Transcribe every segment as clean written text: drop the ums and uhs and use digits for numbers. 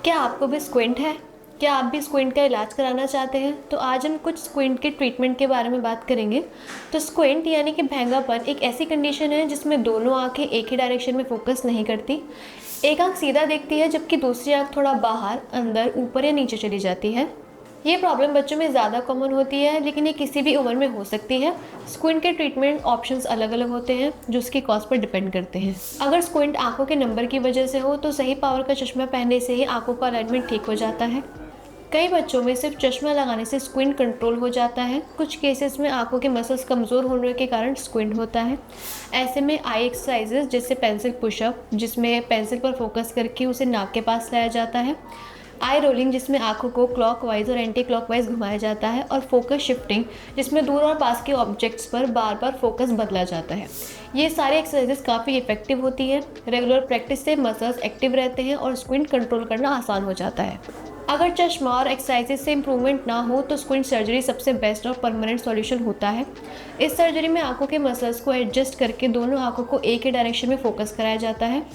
क्या आपको भी स्क्विंट है? क्या आप भी स्क्विंट का इलाज कराना चाहते हैं? तो आज हम कुछ स्क्विंट के ट्रीटमेंट के बारे में बात करेंगे। तो स्क्विंट यानी कि भेंगापन एक ऐसी कंडीशन है जिसमें दोनों आंखें एक ही डायरेक्शन में फोकस नहीं करती। एक आंख सीधा देखती है जबकि दूसरी आंख थोड़ा बाहर, अंदर, ऊपर या नीचे चली जाती है। ये प्रॉब्लम बच्चों में ज़्यादा कॉमन होती है, लेकिन ये किसी भी उम्र में हो सकती है। स्क्विंट के ट्रीटमेंट ऑप्शंस अलग अलग होते हैं जो उसकी कॉज पर डिपेंड करते हैं। अगर स्क्विंट आंखों के नंबर की वजह से हो तो सही पावर का चश्मा पहनने से ही आंखों का अलाइनमेंट ठीक हो जाता है। कई बच्चों में सिर्फ चश्मा लगाने से स्क्विंट कंट्रोल हो जाता है। कुछ केसेस में आंखों के मसल्स कमज़ोर होने के कारण स्क्विंट होता है। ऐसे में आई एक्सरसाइजेस जैसे पेंसिल पुशअप, जिसमें पेंसिल पर फोकस करके उसे नाक के पास लाया जाता है, आई रोलिंग जिसमें आंखों को क्लॉकवाइज और एंटी क्लॉकवाइज घुमाया जाता है, और फोकस शिफ्टिंग जिसमें दूर और पास के ऑब्जेक्ट्स पर बार बार फोकस बदला जाता है। ये सारी एक्सरसाइजेस काफ़ी इफेक्टिव होती है। रेगुलर प्रैक्टिस से मसल्स एक्टिव रहते हैं और स्क्विंट कंट्रोल करना आसान हो जाता है। अगर चश्मा और एक्सरसाइजेस से इम्प्रूवमेंट ना हो तो स्क्विंट सर्जरी सबसे बेस्ट और परमानेंट सॉल्यूशन होता है। इस सर्जरी में आंखों के मसल्स को एडजस्ट करके दोनों आंखों को एक ही डायरेक्शन में फोकस कराया जाता है।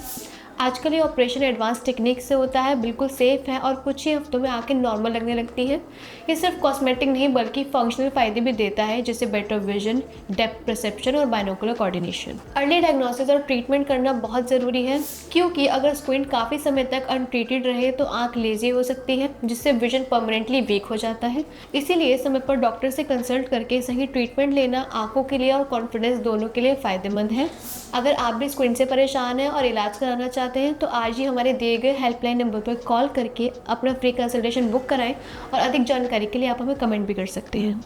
आजकल ये ऑपरेशन एडवांस टेक्निक से होता है, बिल्कुल सेफ है और कुछ ही हफ्तों में आंखें नॉर्मल लगने लगती हैं। ये सिर्फ कॉस्मेटिक नहीं बल्कि फंक्शनल फ़ायदे भी देता है, जैसे बेटर विजन, डेप्थ परसेप्शन और बाइनोकुलर कोऑर्डिनेशन। अर्ली डायग्नोसिस और ट्रीटमेंट करना बहुत ज़रूरी है, क्योंकि अगर स्क्विंट काफ़ी समय तक अनट्रीटेड रहे तो आँख लेजी हो सकती है, जिससे विजन परमानेंटली वीक हो जाता है। इसीलिए समय पर डॉक्टर से कंसल्ट करके सही ट्रीटमेंट लेना आँखों के लिए और कॉन्फिडेंस दोनों के लिए फ़ायदेमंद है। अगर आप भी स्क्विंट से परेशान हैं और इलाज कराना चाहते हैं तो आज ही हमारे दिए गए हेल्पलाइन नंबर पर कॉल करके अपना फ्री कंसल्टेशन बुक कराएं, और अधिक जानकारी के लिए आप हमें कमेंट भी कर सकते हैं।